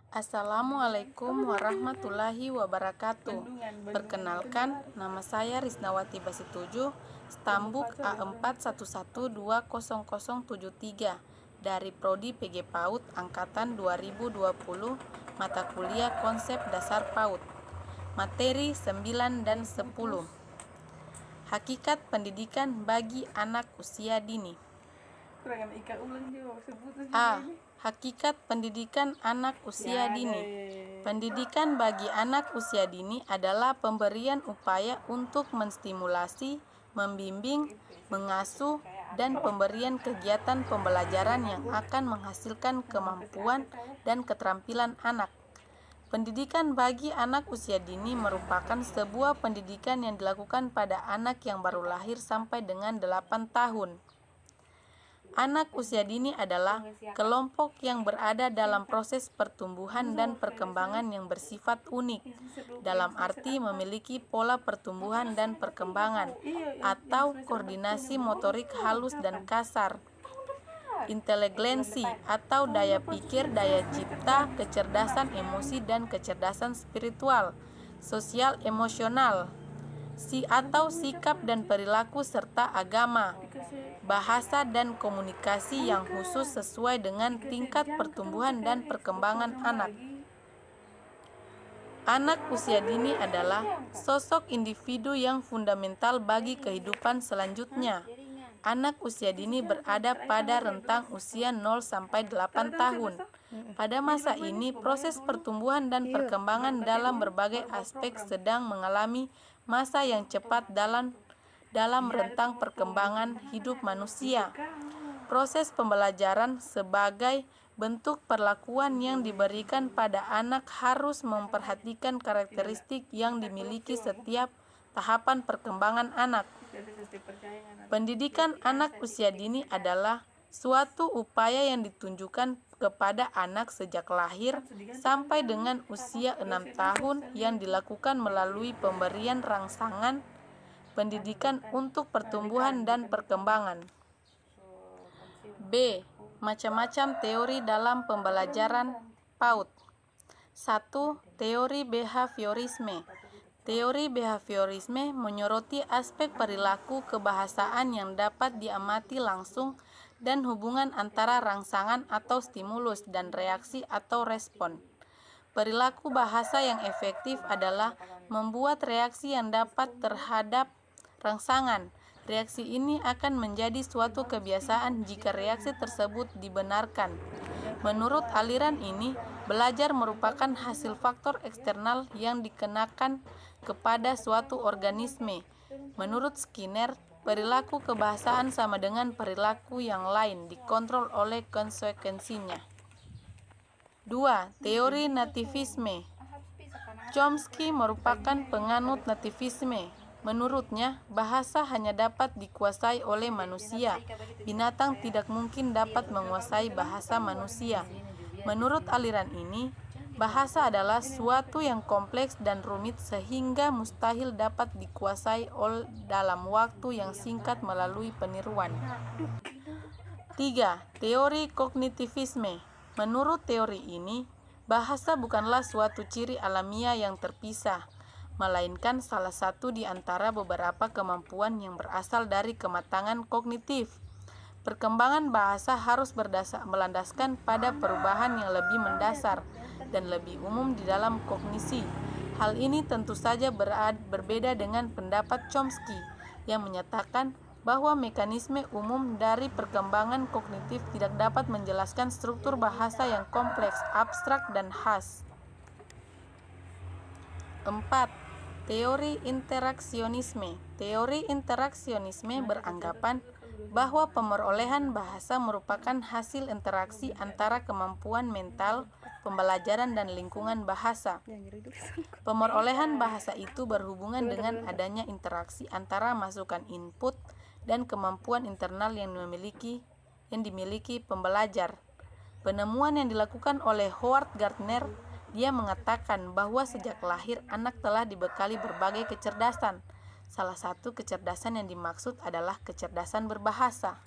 Assalamualaikum warahmatullahi wabarakatuh. Perkenalkan, nama saya Risnawati Basituju, Stambuk A41120073 dari Prodi PG PAUD Angkatan 2020, mata kuliah Konsep Dasar PAUD, materi 9 dan 10. Hakikat pendidikan bagi anak usia dini. A. Hakikat pendidikan anak usia dini. Pendidikan bagi anak usia dini adalah pemberian upaya untuk menstimulasi, membimbing, mengasuh, dan pemberian kegiatan pembelajaran yang akan menghasilkan kemampuan dan keterampilan anak. Pendidikan bagi anak usia dini merupakan sebuah pendidikan yang dilakukan pada anak yang baru lahir sampai dengan 8 tahun. Anak usia dini adalah kelompok yang berada dalam proses pertumbuhan dan perkembangan yang bersifat unik, dalam arti memiliki pola pertumbuhan dan perkembangan, atau koordinasi motorik halus dan kasar, inteligensi atau daya pikir, daya cipta, kecerdasan emosi dan kecerdasan spiritual, sosial emosional, atau sikap dan perilaku serta agama, bahasa dan komunikasi yang khusus sesuai dengan tingkat pertumbuhan dan perkembangan anak. Anak usia dini adalah sosok individu yang fundamental bagi kehidupan selanjutnya. Anak usia dini berada pada rentang usia 0 sampai 8 tahun. Pada masa ini, proses pertumbuhan dan perkembangan dalam berbagai aspek sedang mengalami masa yang cepat dalam rentang perkembangan hidup manusia. Proses pembelajaran sebagai bentuk perlakuan yang diberikan pada anak harus memperhatikan karakteristik yang dimiliki setiap tahapan perkembangan anak. Pendidikan anak usia dini adalah suatu upaya yang ditunjukkan kepada anak sejak lahir sampai dengan usia 6 tahun yang dilakukan melalui pemberian rangsangan pendidikan untuk pertumbuhan dan perkembangan. B. Macam-macam teori dalam pembelajaran PAUD. 1. Teori behaviorisme. Teori behaviorisme menyoroti aspek perilaku kebahasaan yang dapat diamati langsung dan hubungan antara rangsangan atau stimulus dan reaksi atau respon. Perilaku bahasa yang efektif adalah membuat reaksi yang dapat terhadap rangsangan. Reaksi ini akan menjadi suatu kebiasaan jika reaksi tersebut dibenarkan. Menurut aliran ini, belajar merupakan hasil faktor eksternal yang dikenakan kepada suatu organisme. Menurut Skinner, perilaku kebahasaan sama dengan perilaku yang lain, dikontrol oleh konsekuensinya. 2. Teori nativisme. Chomsky merupakan penganut nativisme. Menurutnya, bahasa hanya dapat dikuasai oleh manusia. Binatang tidak mungkin dapat menguasai bahasa manusia. Menurut aliran ini, bahasa adalah suatu yang kompleks dan rumit sehingga mustahil dapat dikuasai dalam waktu yang singkat melalui peniruan. 3. Teori kognitivisme. Menurut teori ini, bahasa bukanlah suatu ciri alamiah yang terpisah, melainkan salah satu di antara beberapa kemampuan yang berasal dari kematangan kognitif. Perkembangan bahasa harus melandaskan pada perubahan yang lebih mendasar dan lebih umum di dalam kognisi. Hal ini tentu saja berbeda dengan pendapat Chomsky yang menyatakan bahwa mekanisme umum dari perkembangan kognitif tidak dapat menjelaskan struktur bahasa yang kompleks, abstrak, dan khas. 4. Teori interaksionisme. Teori interaksionisme beranggapan bahwa pemerolehan bahasa merupakan hasil interaksi antara kemampuan mental, pembelajaran, dan lingkungan bahasa. Pemerolehan bahasa itu berhubungan dengan adanya interaksi antara masukan input dan kemampuan internal yang dimiliki pembelajar. Penemuan yang dilakukan oleh Howard Gardner, dia mengatakan bahwa sejak lahir anak telah dibekali berbagai kecerdasan. Salah satu kecerdasan yang dimaksud adalah kecerdasan berbahasa.